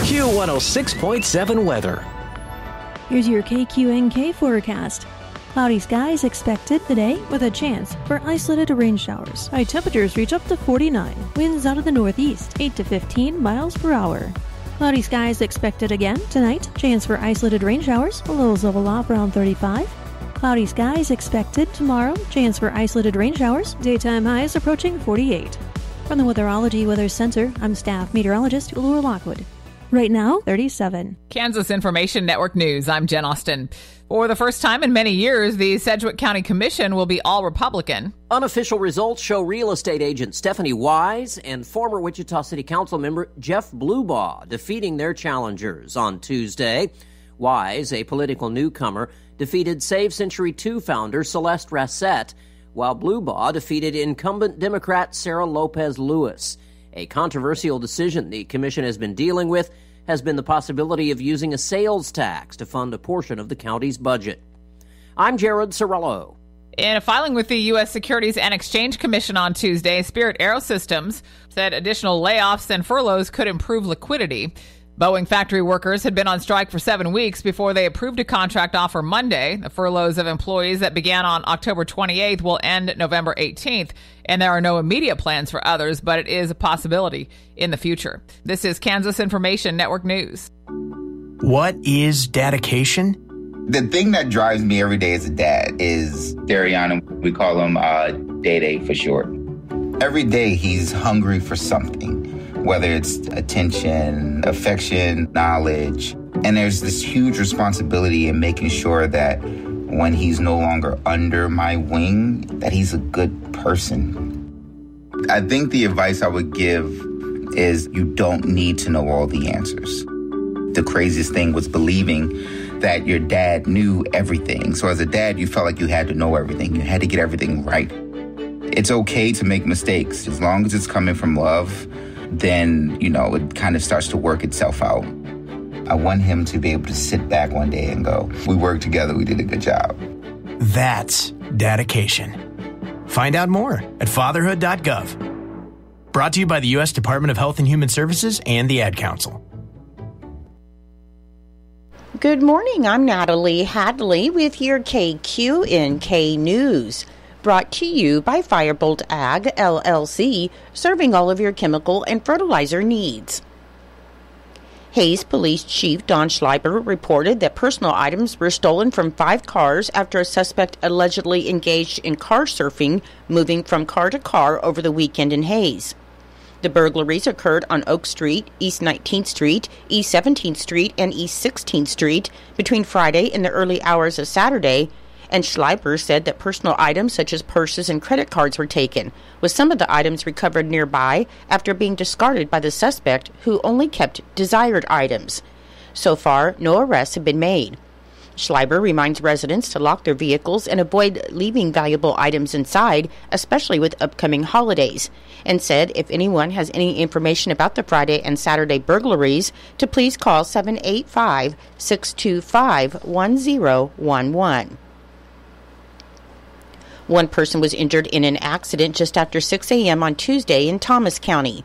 Q106.7 weather. Here's your KQNK forecast. Cloudy skies expected today with a chance for isolated rain showers. High temperatures reach up to 49. Winds out of the northeast, 8 to 15 miles per hour. Cloudy skies expected again tonight. Chance for isolated rain showers. Lows level off around 35. Cloudy skies expected tomorrow. Chance for isolated rain showers. Daytime highs approaching 48. From the Weatherology Weather Center, I'm staff meteorologist Laura Lockwood. Right now, 37. Kansas Information Network News. I'm Jen Austin. For the first time in many years, the Sedgwick County Commission will be all Republican. Unofficial results show real estate agent Stephanie Wise and former Wichita City Council member Jeff Blubaugh defeating their challengers on Tuesday. Wise, a political newcomer, defeated Save Century 2 founder Celeste Rassett, while Blubaugh defeated incumbent Democrat Sarah Lopez Lewis. A controversial decision the commission has been dealing with has been the possibility of using a sales tax to fund a portion of the county's budget. I'm Jared Cirillo. In a filing with the U.S. Securities and Exchange Commission on Tuesday, Spirit AeroSystems said additional layoffs and furloughs could improve liquidity. Boeing factory workers had been on strike for 7 weeks before they approved a contract offer Monday. The furloughs of employees that began on October 28th will end November 18th, and there are no immediate plans for others, but it is a possibility in the future. This is Kansas Information Network News. What is dedication? The thing that drives me every day as a dad is Dariana. We call him Day for short. Every day he's hungry for something, whether it's attention, affection, knowledge. And there's this huge responsibility in making sure that when he's no longer under my wing, that he's a good person. I think the advice I would give is you don't need to know all the answers. The craziest thing was believing that your dad knew everything. So as a dad, you felt like you had to know everything. You had to get everything right. It's okay to make mistakes. As long as it's coming from love, then, it kind of starts to work itself out. I want him to be able to sit back one day and go, we worked together, we did a good job. That's dedication. Find out more at fatherhood.gov. Brought to you by the U.S. Department of Health and Human Services and the Ad Council. Good morning, I'm Natalie Hadley with your KQNK News. Brought to you by Firebolt Ag, LLC, serving all of your chemical and fertilizer needs. Hayes Police Chief Don Schleiber reported that personal items were stolen from 5 cars after a suspect allegedly engaged in car surfing, moving from car to car over the weekend in Hayes. The burglaries occurred on Oak Street, East 19th Street, East 17th Street, and East 16th Street between Friday and the early hours of Saturday, and Schleiber said that personal items such as purses and credit cards were taken, with some of the items recovered nearby after being discarded by the suspect, who only kept desired items. So far, no arrests have been made. Schleiber reminds residents to lock their vehicles and avoid leaving valuable items inside, especially with upcoming holidays, and said if anyone has any information about the Friday and Saturday burglaries, to please call 785-625-1011. One person was injured in an accident just after 6 a.m. on Tuesday in Thomas County.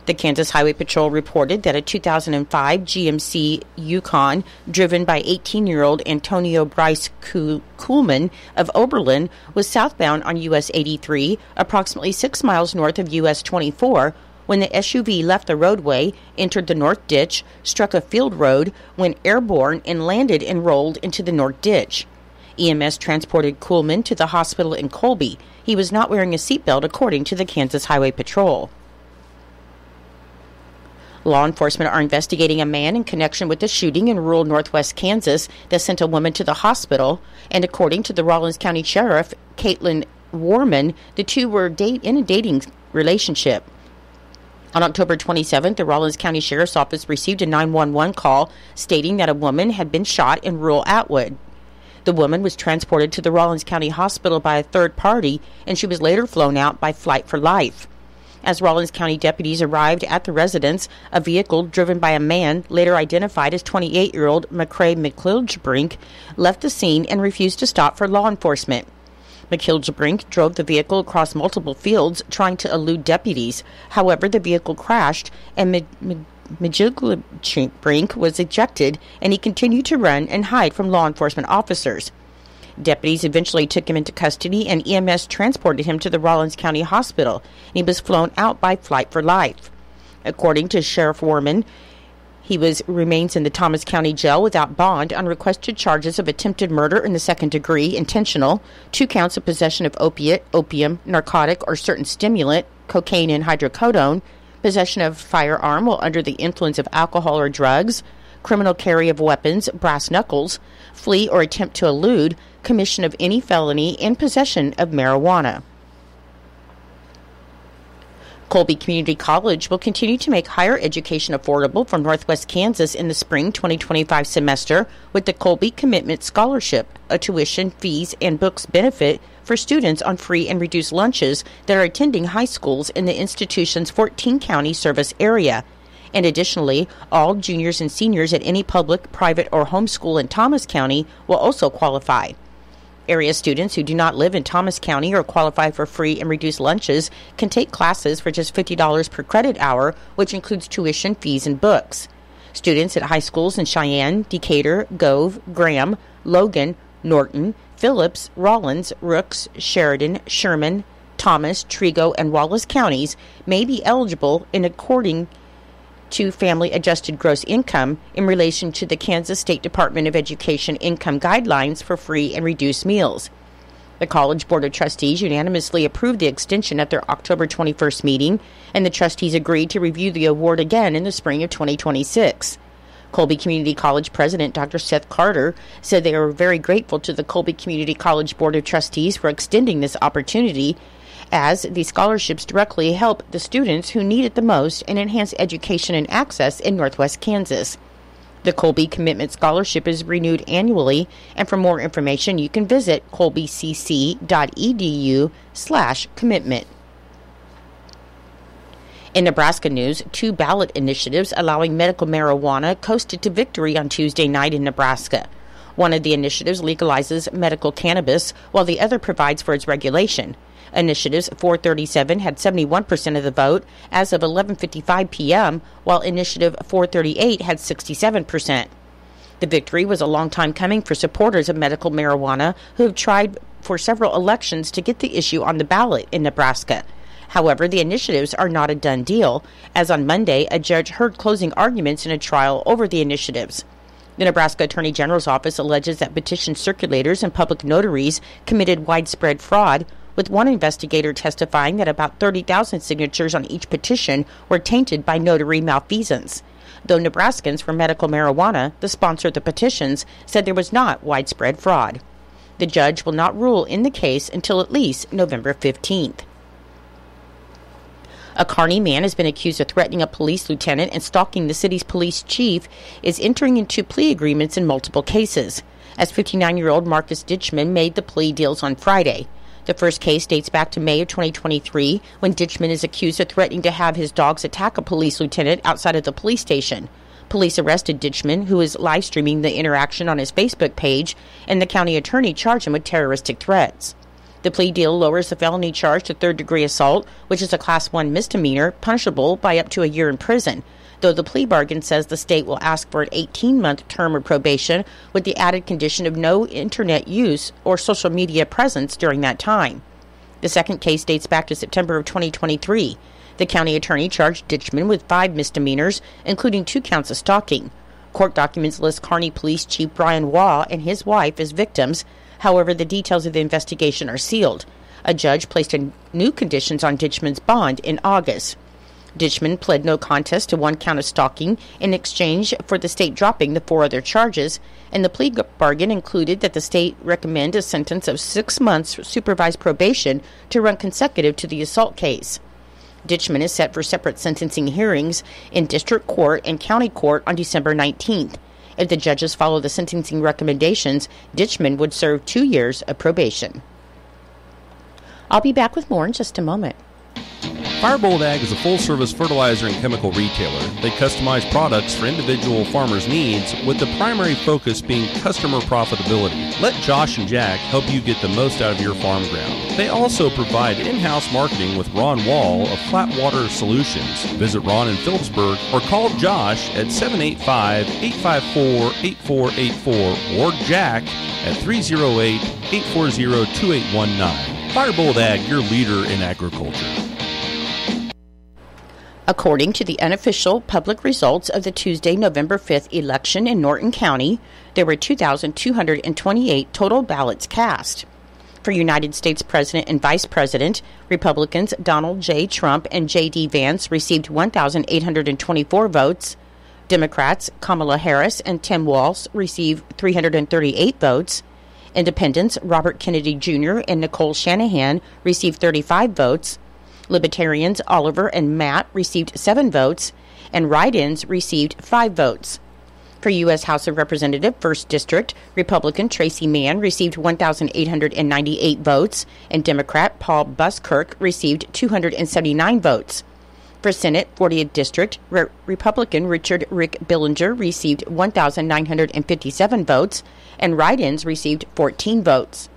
The Kansas Highway Patrol reported that a 2005 GMC Yukon, driven by 18-year-old Antonio Bryce Kuhlman of Oberlin, was southbound on US 83, approximately 6 miles north of US 24, when the SUV left the roadway, entered the north ditch, struck a field road, went airborne, and landed and rolled into the north ditch. EMS transported Kuhlman to the hospital in Colby. He was not wearing a seatbelt, according to the Kansas Highway Patrol. Law enforcement are investigating a man in connection with the shooting in rural northwest Kansas that sent a woman to the hospital, and according to the Rawlins County Sheriff, Caitlin Warman, the two were in a dating relationship. On October 27th, the Rawlins County Sheriff's Office received a 911 call stating that a woman had been shot in rural Atwood. The woman was transported to the Rawlins County Hospital by a third party, and she was later flown out by Flight for Life. As Rawlins County deputies arrived at the residence, a vehicle driven by a man, later identified as 28-year-old McCrae McKilgebrink, left the scene and refused to stop for law enforcement. McKilgebrink drove the vehicle across multiple fields, trying to elude deputies. However, the vehicle crashed, and Brink was ejected, and he continued to run and hide from law enforcement officers. Deputies eventually took him into custody, and EMS transported him to the Rollins County Hospital, and he was flown out by Flight for Life. According to Sheriff Warman, he remains in the Thomas County Jail without bond on requested charges of attempted murder in the second degree, intentional, 2 counts of possession of opium, narcotic, or certain stimulant, cocaine and hydrocodone, possession of firearm while under the influence of alcohol or drugs, criminal carry of weapons, brass knuckles, flee or attempt to elude, commission of any felony, and possession of marijuana. Colby Community College will continue to make higher education affordable for Northwest Kansas in the spring 2025 semester with the Colby Commitment Scholarship, a tuition, fees, and books benefit for students on free and reduced lunches that are attending high schools in the institution's 14-county service area. And additionally, all juniors and seniors at any public, private, or home school in Thomas County will also qualify. Area students who do not live in Thomas County or qualify for free and reduced lunches can take classes for just $50 per credit hour, which includes tuition, fees, and books. Students at high schools in Cheyenne, Decatur, Gove, Graham, Logan, Norton, Phillips, Rollins, Rooks, Sheridan, Sherman, Thomas, Trigo, and Wallace counties may be eligible in according to family adjusted gross income in relation to the Kansas State Department of Education income guidelines for free and reduced meals. The College Board of Trustees unanimously approved the extension at their October 21st meeting, and the trustees agreed to review the award again in the spring of 2026. Colby Community College President Dr. Seth Carter said they are very grateful to the Colby Community College Board of Trustees for extending this opportunity, as these scholarships directly help the students who need it the most and enhance education and access in Northwest Kansas. The Colby Commitment Scholarship is renewed annually, and for more information, you can visit colbycc.edu/commitment. In Nebraska news, 2 ballot initiatives allowing medical marijuana coasted to victory on Tuesday night in Nebraska. One of the initiatives legalizes medical cannabis, while the other provides for its regulation. Initiatives 437 had 71% of the vote as of 11:55 p.m., while Initiative 438 had 67%. The victory was a long time coming for supporters of medical marijuana who have tried for several elections to get the issue on the ballot in Nebraska. However, the initiatives are not a done deal, as on Monday, a judge heard closing arguments in a trial over the initiatives. The Nebraska Attorney General's office alleges that petition circulators and public notaries committed widespread fraud, with one investigator testifying that about 30,000 signatures on each petition were tainted by notary malfeasance. Though Nebraskans for Medical Marijuana, the sponsor of the petitions, said there was not widespread fraud. The judge will not rule in the case until at least November 15th. A Kearney man has been accused of threatening a police lieutenant and stalking the city's police chief is entering into plea agreements in multiple cases, as 59-year-old Marcus Ditchman made the plea deals on Friday. The first case dates back to May of 2023, when Ditchman is accused of threatening to have his dogs attack a police lieutenant outside of the police station. Police arrested Ditchman, who is live streaming the interaction on his Facebook page, and the county attorney charged him with terroristic threats. The plea deal lowers the felony charge to third-degree assault, which is a Class 1 misdemeanor, punishable by up to a year in prison, though the plea bargain says the state will ask for an 18-month term of probation with the added condition of no internet use or social media presence during that time. The second case dates back to September of 2023. The county attorney charged Ditchman with 5 misdemeanors, including 2 counts of stalking. Court documents list Kearney Police Chief Brian Waugh and his wife as victims. However, the details of the investigation are sealed. A judge placed new conditions on Ditchman's bond in August. Ditchman pled no contest to 1 count of stalking in exchange for the state dropping the 4 other charges, and the plea bargain included that the state recommend a sentence of 6 months supervised probation to run consecutive to the assault case. Ditchman is set for separate sentencing hearings in district court and county court on December 19th. If the judges follow the sentencing recommendations, Ditchman would serve 2 years of probation. I'll be back with more in just a moment. Firebolt Ag is a full-service fertilizer and chemical retailer. They customize products for individual farmers' needs, with the primary focus being customer profitability. Let Josh and Jack help you get the most out of your farm ground. They also provide in-house marketing with Ron Wall of Flatwater Solutions. Visit Ron in Phillipsburg or call Josh at 785-854-8484 or Jack at 308-840-2819. Firebolt Ag, your leader in agriculture. According to the unofficial public results of the Tuesday, November 5th election in Norton County, there were 2,228 total ballots cast. For United States President and Vice President, Republicans Donald J. Trump and J.D. Vance received 1,824 votes. Democrats Kamala Harris and Tim Walz received 338 votes. Independents Robert Kennedy Jr. and Nicole Shanahan received 35 votes. Libertarians Oliver and Matt received 7 votes, and write-ins received 5 votes. For U.S. House of Representatives 1st District, Republican Tracy Mann received 1,898 votes, and Democrat Paul Buskirk received 279 votes. For Senate 40th District, Republican Richard Rick Billinger received 1,957 votes, and write-ins received 14 votes.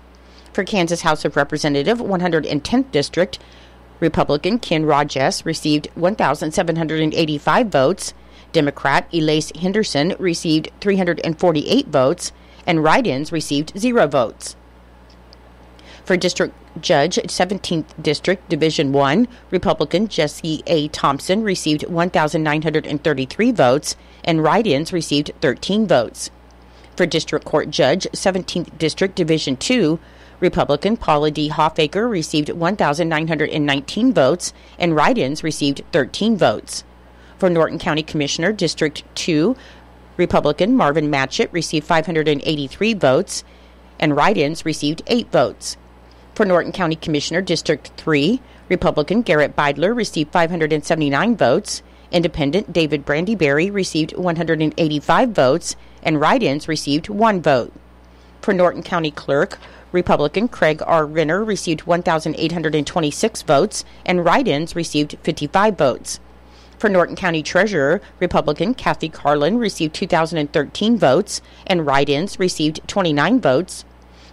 For Kansas House of Representatives 110th District, Republican Ken Rajes received 1,785 votes, Democrat Elise Henderson received 348 votes, and write-ins received 0 votes. For District Judge, 17th District, Division 1, Republican Jesse A. Thompson received 1,933 votes, and write-ins received 13 votes. For District Court Judge, 17th District, Division 2, Republican Paula D. Hoffaker received 1,919 votes, and write-ins received 13 votes. For Norton County Commissioner, District 2, Republican Marvin Matchett received 583 votes, and write-ins received 8 votes. For Norton County Commissioner, District 3, Republican Garrett Beidler received 579 votes, Independent David Brandyberry received 185 votes, and write-ins received 1 vote. For Norton County Clerk, Republican Craig R. Renner received 1,826 votes, and write-ins received 55 votes. For Norton County Treasurer, Republican Kathy Carlin received 2,013 votes, and write-ins received 29 votes.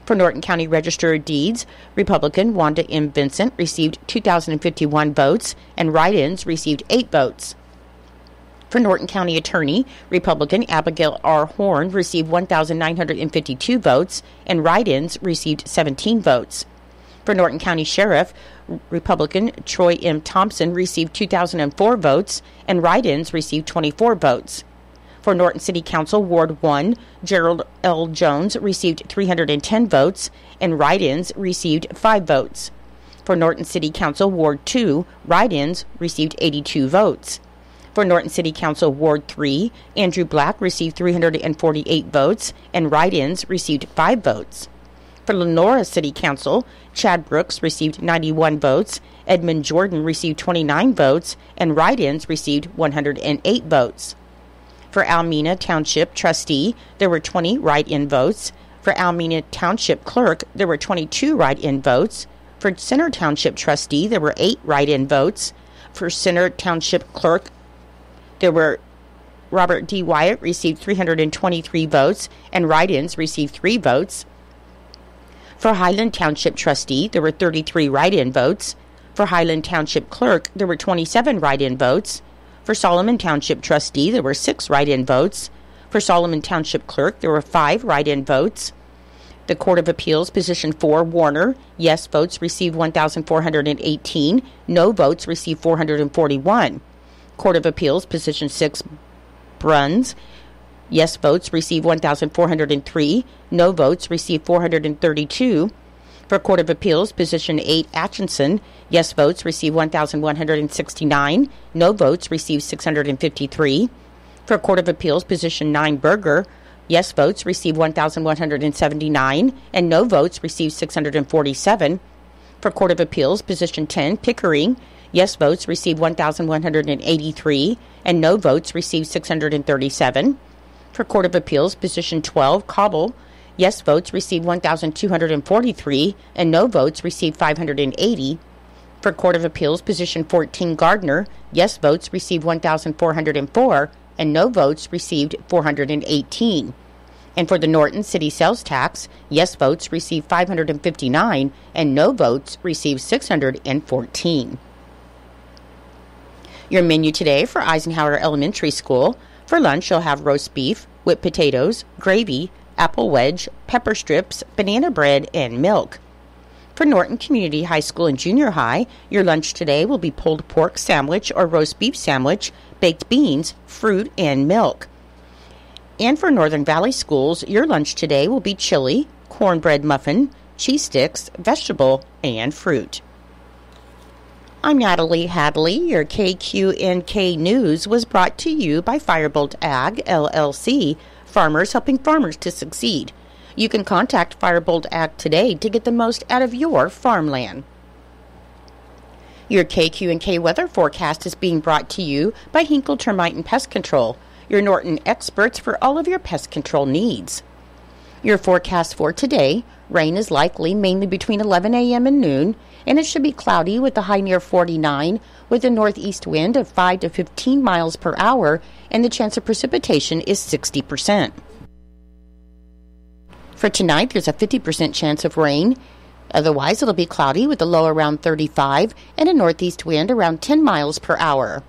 For Norton County Register of Deeds, Republican Wanda M. Vincent received 2,051 votes, and write-ins received 8 votes. For Norton County Attorney, Republican Abigail R. Horn received 1,952 votes, and write-ins received 17 votes. For Norton County Sheriff, Republican Troy M. Thompson received 2,004 votes, and write-ins received 24 votes. For Norton City Council Ward 1, Gerald L. Jones received 310 votes, and write-ins received 5 votes. For Norton City Council Ward 2, write-ins received 82 votes. For Norton City Council Ward 3, Andrew Black received 348 votes, and write-ins received 5 votes. For Lenora City Council, Chad Brooks received 91 votes, Edmund Jordan received 29 votes, and write-ins received 108 votes. For Almena Township Trustee, there were 20 write-in votes. For Almena Township Clerk, there were 22 write-in votes. For Center Township Trustee, there were 8 write-in votes. For Center Township Clerk, there were Robert D. Wyatt received 323 votes, and write-ins received 3 votes. For Highland Township Trustee, there were 33 write-in votes. For Highland Township Clerk, there were 27 write-in votes. For Solomon Township Trustee, there were 6 write-in votes. For Solomon Township Clerk, there were 5 write-in votes. The Court of Appeals, Position 4, Warner, yes votes received 1,418, no votes received 441. Court of Appeals, Position 6, Bruns, yes votes received 1,403, no votes received 432. For Court of Appeals, Position 8, Atchison, yes votes received 1,169, no votes received 653. For Court of Appeals, Position 9, Berger, yes votes received 1,179, and no votes received 647. For Court of Appeals, Position 10, Pickering, yes votes received 1,183, and no votes received 637. For Court of Appeals, Position 12, Cobble, yes votes received 1,243, and no votes received 580. For Court of Appeals, position 14, Gardner, yes votes received 1,404, and no votes received 418. And for the Norton City Sales Tax, yes votes received 559, and no votes received 614. Your menu today for Eisenhower Elementary School. For lunch, you'll have roast beef, whipped potatoes, gravy, apple wedge, pepper strips, banana bread, and milk. For Norton Community High School and Junior High, your lunch today will be pulled pork sandwich or roast beef sandwich, baked beans, fruit, and milk. And for Northern Valley Schools, your lunch today will be chili, cornbread muffin, cheese sticks, vegetable, and fruit. I'm Natalie Hadley. Your KQNK News was brought to you by Firebolt Ag, LLC, farmers helping farmers to succeed. You can contact Firebolt Ag today to get the most out of your farmland. Your KQNK weather forecast is being brought to you by Hinkle Termite and Pest Control, your Norton experts for all of your pest control needs. Your forecast for today, rain is likely mainly between 11 a.m. and noon, and it should be cloudy with a high near 49, with a northeast wind of 5 to 15 miles per hour, and the chance of precipitation is 60%. For tonight, there's a 50% chance of rain. Otherwise, it'll be cloudy with a low around 35 and a northeast wind around 10 miles per hour.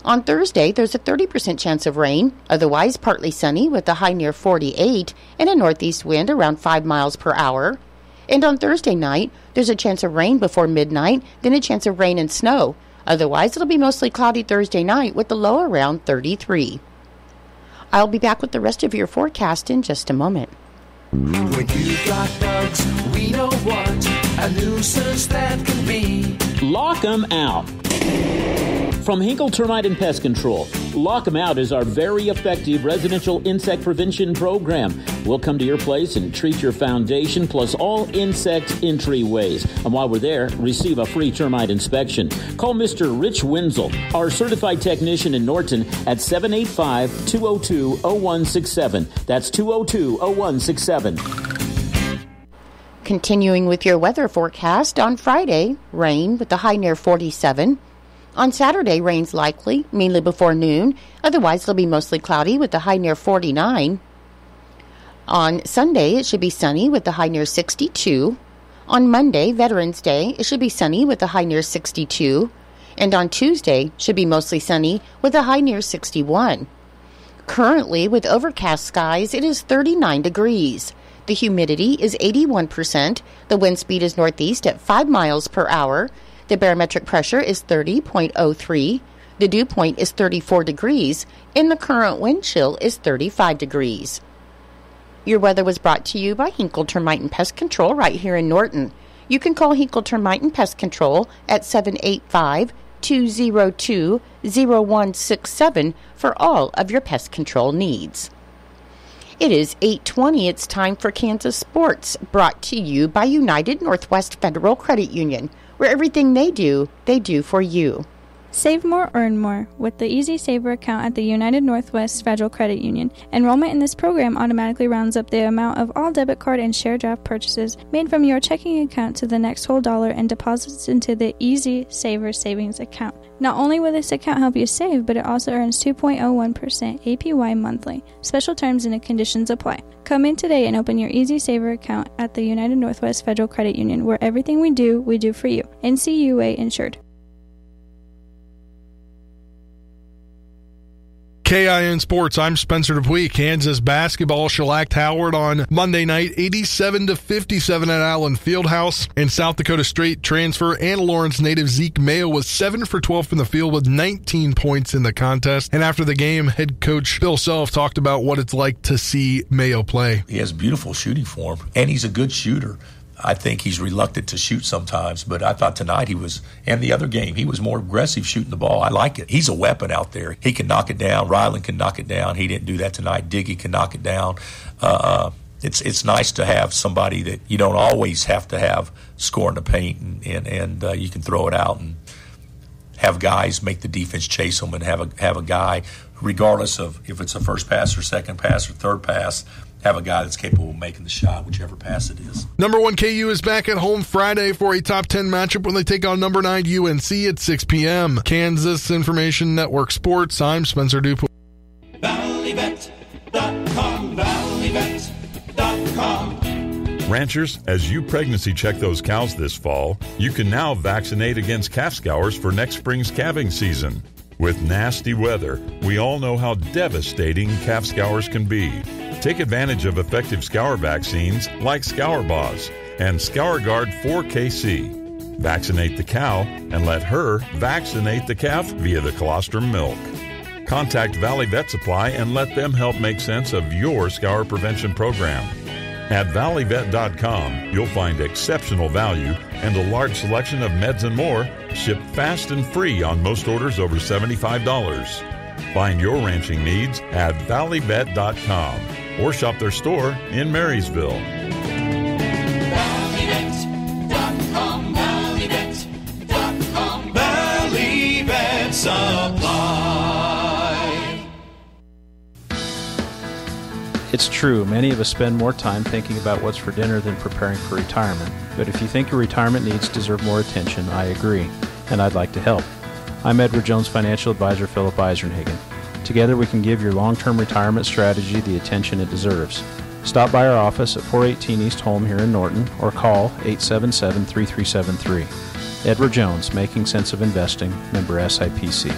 On Thursday, there's a 30% chance of rain. Otherwise, partly sunny with a high near 48 and a northeast wind around 5 miles per hour. And on Thursday night, there's a chance of rain before midnight, then a chance of rain and snow. Otherwise, it'll be mostly cloudy Thursday night with the low around 33. I'll be back with the rest of your forecast in just a moment. When you got bugs, we know what a nuisance that can be. Lock 'em out. From Hinkle Termite and Pest Control, Lock 'em Out is our very effective residential insect prevention program. We'll come to your place and treat your foundation plus all insect entryways. And while we're there, receive a free termite inspection. Call Mr. Rich Wenzel, our certified technician in Norton, at 785-202-0167. That's 202-0167. Continuing with your weather forecast, on Friday, rain with a high near 47. On Saturday, rain's likely, mainly before noon. Otherwise, it'll be mostly cloudy with a high near 49. On Sunday, it should be sunny with a high near 62. On Monday, Veterans Day, it should be sunny with a high near 62. And on Tuesday, should be mostly sunny with a high near 61. Currently, with overcast skies, it is 39 degrees. The humidity is 81%. The wind speed is northeast at 5 miles per hour. The barometric pressure is 30.03. The dew point is 34 degrees. And the current wind chill is 35 degrees. Your weather was brought to you by Hinkle Termite and Pest Control right here in Norton. You can call Hinkle Termite and Pest Control at 785-202-0167 for all of your pest control needs. It is 8:20. It's time for Kansas Sports, brought to you by United Northwest Federal Credit Union, where everything they do for you. Save more, earn more with the Easy Saver account at the United Northwest Federal Credit Union. Enrollment in this program automatically rounds up the amount of all debit card and share draft purchases made from your checking account to the next whole dollar and deposits into the Easy Saver savings account. Not only will this account help you save, but it also earns 2.01% APY monthly. Special terms and conditions apply. Come in today and open your Easy Saver account at the United Northwest Federal Credit Union, where everything we do for you. NCUA insured. KIN Sports, I'm Spencer Dupuis. Kansas basketball shellacked Howard on Monday night, 87-57 at Allen Fieldhouse. And South Dakota State transfer and Lawrence native Zeke Mayo was 7 for 12 from the field with 19 points in the contest. And after the game, head coach Bill Self talked about what it's like to see Mayo play. He has beautiful shooting form, and he's a good shooter. I think he's reluctant to shoot sometimes, but I thought tonight and the other game, he was more aggressive shooting the ball. I like it. He's a weapon out there. He can knock it down. Ryland can knock it down. He didn't do that tonight. Diggy can knock it down. It's nice to have somebody that you don't always have to have score in the paint, and you can throw it out and have guys make the defense chase them, and have a guy regardless of if it's a first pass or second pass or third pass, have a guy that's capable of making the shot, whichever pass it is. Number 1 KU is back at home Friday for a top 10 matchup when they take on number 9 UNC at 6 p.m. Kansas Information Network Sports, I'm Spencer Dupuis. Valleyvet.com, Valleyvet.com. Ranchers, as you pregnancy check those cows this fall, you can now vaccinate against calf scours for next spring's calving season. With nasty weather, we all know how devastating calf scours can be. Take advantage of effective scour vaccines like Scour Boss and ScourGuard 4KC. Vaccinate the cow and let her vaccinate the calf via the colostrum milk. Contact Valley Vet Supply and let them help make sense of your scour prevention program. At valleyvet.com, you'll find exceptional value and a large selection of meds and more, shipped fast and free on most orders over $75. Find your ranching needs at valleyvet.com or shop their store in Marysville. Valleyvet.com, Valleyvet.com, Valley Vet Supply. It's true, many of us spend more time thinking about what's for dinner than preparing for retirement. But if you think your retirement needs deserve more attention, I agree, and I'd like to help. I'm Edward Jones Financial Advisor Philip Eisenhagen. Together we can give your long-term retirement strategy the attention it deserves. Stop by our office at 418 East Holm here in Norton or call 877-3373. Edward Jones, Making Sense of Investing, member SIPC.